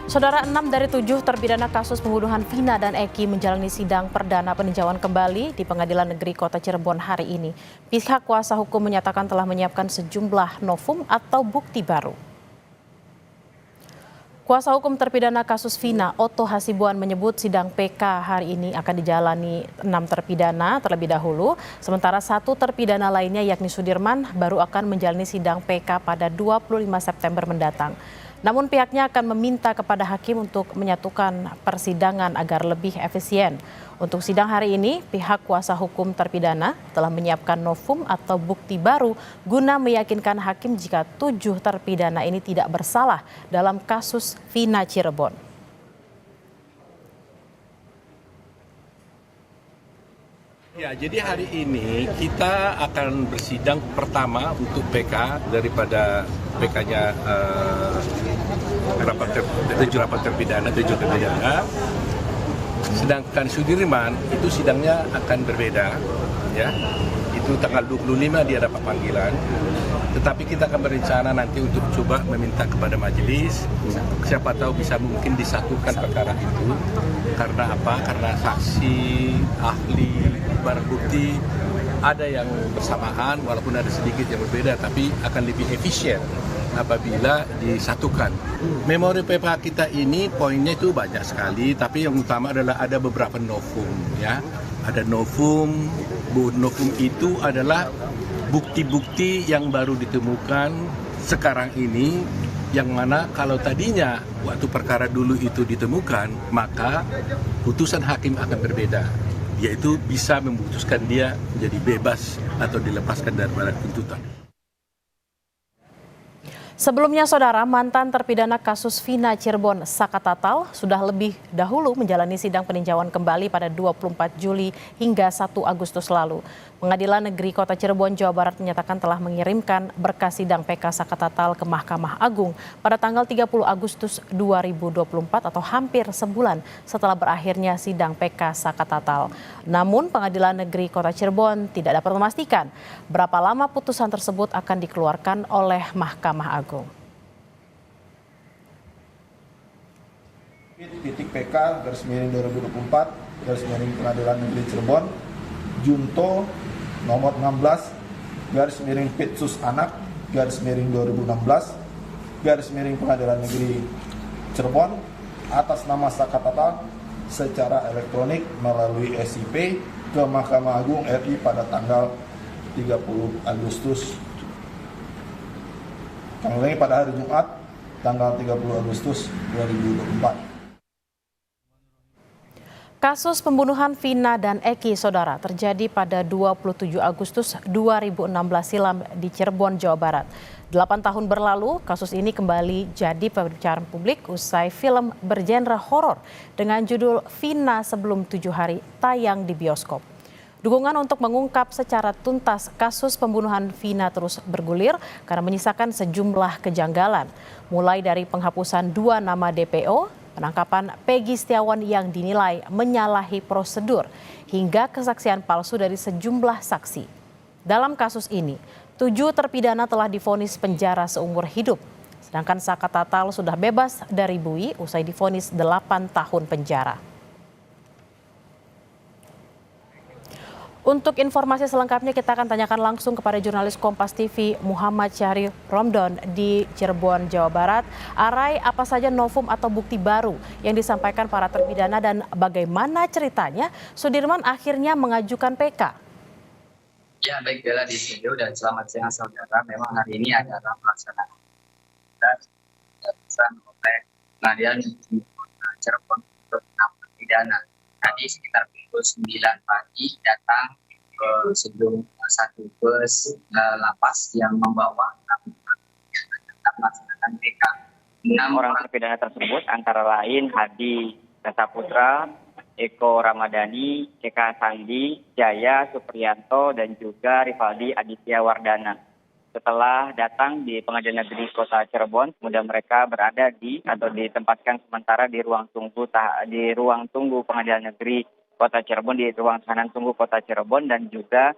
Saudara, 6 dari 7 terpidana kasus pembunuhan Vina dan Eki menjalani sidang perdana peninjauan kembali di Pengadilan Negeri Kota Cirebon hari ini. Pihak kuasa hukum menyatakan telah menyiapkan sejumlah novum atau bukti baru. Kuasa hukum terpidana kasus Vina, Otto Hasibuan, menyebut sidang PK hari ini akan dijalani 6 terpidana terlebih dahulu, sementara 1 terpidana lainnya yakni Sudirman baru akan menjalani sidang PK pada 25 September mendatang. Namun pihaknya akan meminta kepada hakim untuk menyatukan persidangan agar lebih efisien. Untuk sidang hari ini, pihak kuasa hukum terpidana telah menyiapkan novum atau bukti baru guna meyakinkan hakim jika 7 terpidana ini tidak bersalah dalam kasus Vina Cirebon. Ya, jadi hari ini kita akan bersidang pertama untuk PK daripada PK-nya tujuh terpidana. Sedangkan Sudirman itu sidangnya akan berbeda, ya. Itu tanggal 25 dia dapat panggilan. Tetapi kita akan berencana nanti untuk coba meminta kepada majelis, siapa tahu bisa mungkin disatukan perkara itu. Karena apa? Karena saksi, ahli, barang bukti ada yang bersamaan, walaupun ada sedikit yang berbeda, tapi akan lebih efisien apabila disatukan. Memori PPH kita ini poinnya itu banyak sekali, tapi yang utama adalah ada beberapa novum, ya. Ada novum itu adalah bukti-bukti yang baru ditemukan sekarang ini, yang mana kalau tadinya waktu perkara dulu itu ditemukan, maka putusan hakim akan berbeda, yaitu bisa memutuskan dia menjadi bebas atau dilepaskan dari tuntutan. Sebelumnya, saudara, mantan terpidana kasus Vina Cirebon, Saka Tatal, sudah lebih dahulu menjalani sidang peninjauan kembali pada 24 Juli hingga 1 Agustus lalu. Pengadilan Negeri Kota Cirebon, Jawa Barat menyatakan telah mengirimkan berkas sidang PK Saka Tatal ke Mahkamah Agung pada tanggal 30 Agustus 2024 atau hampir sebulan setelah berakhirnya sidang PK Saka Tatal. Namun, Pengadilan Negeri Kota Cirebon tidak dapat memastikan berapa lama putusan tersebut akan dikeluarkan oleh Mahkamah Agung. Titik PK garis miring 2024 garis miring Pengadilan Negeri Cirebon Junto nomor 16 garis miring Pitsus Anak garis miring 2016 garis miring Pengadilan Negeri Cirebon atas nama Saka Tatal secara elektronik melalui SIP ke Mahkamah Agung RI pada tanggal 30 Agustus pada hari Jumat tanggal 30 Agustus 2024. Kasus pembunuhan Vina dan Eki, saudara, terjadi pada 27 Agustus 2016 silam di Cirebon, Jawa Barat. 8 tahun berlalu, kasus ini kembali jadi pembicaraan publik usai film bergenre horor dengan judul Vina Sebelum 7 Hari tayang di bioskop. Dukungan untuk mengungkap secara tuntas kasus pembunuhan Vina terus bergulir karena menyisakan sejumlah kejanggalan. Mulai dari penghapusan 2 nama DPO, penangkapan Peggy Setiawan yang dinilai menyalahi prosedur, hingga kesaksian palsu dari sejumlah saksi. Dalam kasus ini, 7 terpidana telah divonis penjara seumur hidup. Sedangkan Saka Tatal sudah bebas dari bui usai divonis 8 tahun penjara. Untuk informasi selengkapnya kita akan tanyakan langsung kepada jurnalis Kompas TV Muhammad Syahri Romdon di Cirebon, Jawa Barat. Arai, apa saja novum atau bukti baru yang disampaikan para terpidana dan bagaimana ceritanya Sudirman akhirnya mengajukan PK? Ya, baik, Bella di studio dan selamat siang saudara. Memang hari ini adalah pelaksanaan oleh Pengadilan Negeri Kota Cirebon untuk 6 terpidana. Tadi sekitar pukul 9 pagi datang ke sebelum satu bus lapas yang membawa melaksanakan PK. 6 orang terpidana tersebut antara lain Hadi Saputra, Eko Ramadhani, Eka Sandi, Jaya Supriyanto, dan juga Rivaldi Aditya Wardana. Setelah datang di Pengadilan Negeri Kota Cirebon, kemudian mereka berada atau ditempatkan sementara di ruang tunggu Pengadilan Negeri Kota Cirebon, di ruang tahanan tunggu Kota Cirebon, dan juga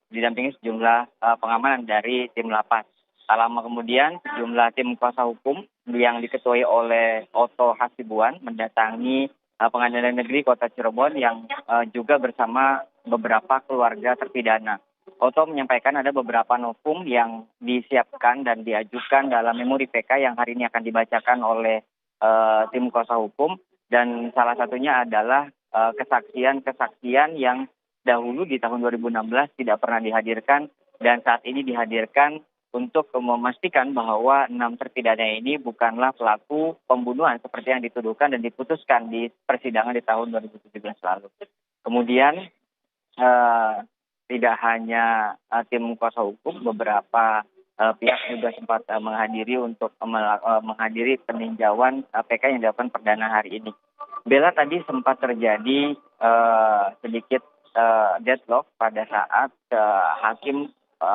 didampingi sejumlah pengamanan dari tim lapas. Tak lama kemudian, sejumlah tim kuasa hukum yang diketuai oleh Oto Hasibuan mendatangi Pengadilan Negeri Kota Cirebon yang juga bersama beberapa keluarga terpidana. Oto menyampaikan ada beberapa novum yang disiapkan dan diajukan dalam memori PK yang hari ini akan dibacakan oleh tim kuasa hukum, dan salah satunya adalah kesaksian-kesaksian yang dahulu di tahun 2016 tidak pernah dihadirkan dan saat ini dihadirkan untuk memastikan bahwa 6 terpidana ini bukanlah pelaku pembunuhan seperti yang dituduhkan dan diputuskan di persidangan di tahun 2017 lalu. Kemudian tidak hanya tim kuasa hukum, beberapa pihak juga sempat menghadiri untuk menghadiri peninjauan PK yang dilakukan perdana hari ini. Bella, tadi sempat terjadi sedikit deadlock pada saat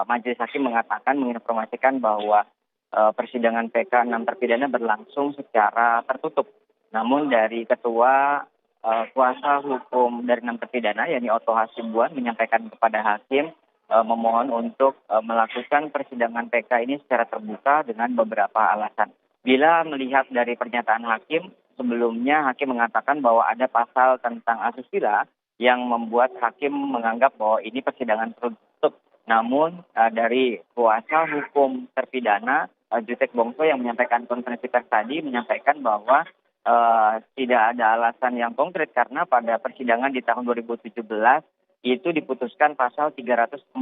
majelis hakim menginformasikan bahwa persidangan PK 6 terpidana berlangsung secara tertutup. Namun dari ketua kuasa hukum dari 6 terpidana, yakni Oto Hasibuan, menyampaikan kepada hakim memohon untuk melakukan persidangan PK ini secara terbuka dengan beberapa alasan. Bila melihat dari pernyataan hakim, sebelumnya hakim mengatakan bahwa ada pasal tentang asusila yang membuat hakim menganggap bahwa ini persidangan tertutup. Namun dari kuasa hukum terpidana Jutek Bongso yang menyampaikan konferensi pers tadi menyampaikan bahwa tidak ada alasan yang konkret karena pada persidangan di tahun 2017 itu diputuskan pasal 340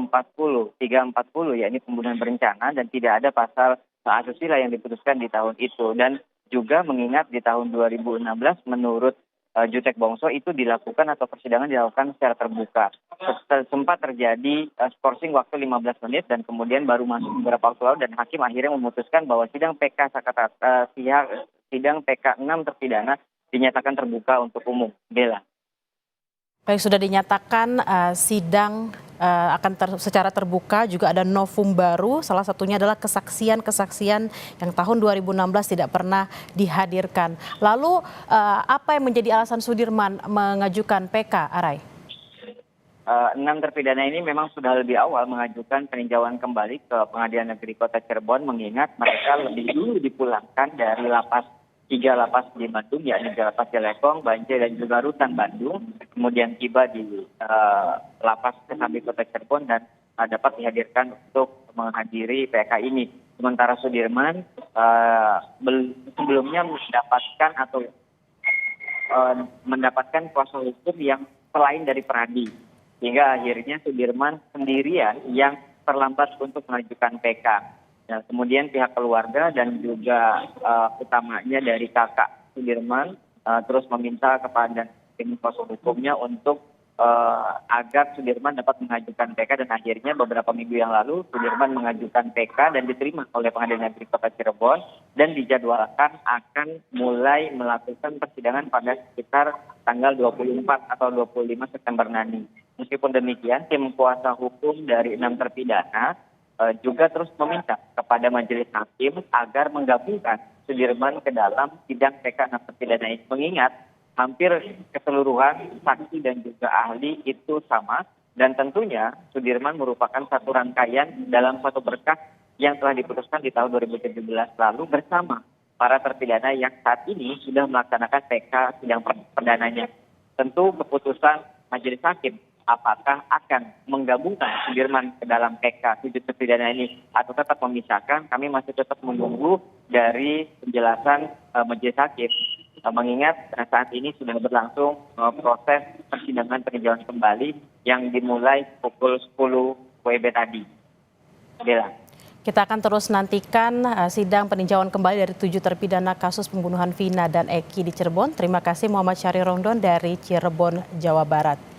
yakni pembunuhan berencana, dan tidak ada pasal asusila yang diputuskan di tahun itu. Dan juga mengingat di tahun 2016 menurut Jutek Bongso itu dilakukan atau persidangan dilakukan secara terbuka. Sempat terjadi skorsing waktu 15 menit dan kemudian baru masuk beberapa waktu lalu dan hakim akhirnya memutuskan bahwa sidang PK 6 terpidana dinyatakan terbuka untuk umum. Bella. Baik, sudah dinyatakan sidang akan secara terbuka, juga ada novum baru, salah satunya adalah kesaksian-kesaksian yang tahun 2016 tidak pernah dihadirkan. Lalu apa yang menjadi alasan Sudirman mengajukan PK, Arai? 6 terpidana ini memang sudah lebih awal mengajukan peninjauan kembali ke Pengadilan Negeri Kota Cirebon, mengingat mereka lebih dulu dipulangkan dari tiga lapas di Bandung, yakni lapas Jelekong, Banjai, dan juga Rutan Bandung. Kemudian tiba di lapas Kesambi Kota Cirebon dan dapat dihadirkan untuk menghadiri PK ini. Sementara Sudirman sebelumnya mendapatkan kuasa hukum yang selain dari Pradi, sehingga akhirnya Sudirman sendirian yang terlambat untuk mengajukan PK. Nah, kemudian pihak keluarga dan juga utamanya dari kakak Sudirman terus meminta kepada tim kuasa hukumnya untuk agar Sudirman dapat mengajukan PK, dan akhirnya beberapa minggu yang lalu Sudirman mengajukan PK dan diterima oleh Pengadilan Negeri Kota Cirebon dan dijadwalkan akan mulai melakukan persidangan pada sekitar tanggal 24 atau 25 September nanti. Meskipun demikian, tim kuasa hukum dari 6 terpidana juga terus meminta kepada majelis hakim agar menggabungkan Sudirman ke dalam sidang PK 6 terpidana ini, mengingat hampir keseluruhan saksi dan juga ahli itu sama, dan tentunya Sudirman merupakan satu rangkaian dalam satu berkas yang telah diputuskan di tahun 2017 lalu bersama para terpidana yang saat ini sudah melaksanakan PK sidang perdananya. Tentu keputusan majelis hakim apakah akan menggabungkan Sudirman ke dalam PK 7 terpidana ini atau tetap memisahkan, kami masih tetap menunggu dari penjelasan majelis hakim. Mengingat saat ini sudah berlangsung proses persidangan peninjauan kembali yang dimulai pukul 10 WIB tadi. Bella. Kita akan terus nantikan sidang peninjauan kembali dari 7 terpidana kasus pembunuhan Vina dan Eki di Cirebon. Terima kasih Muhammad Syahri Rongdon dari Cirebon, Jawa Barat.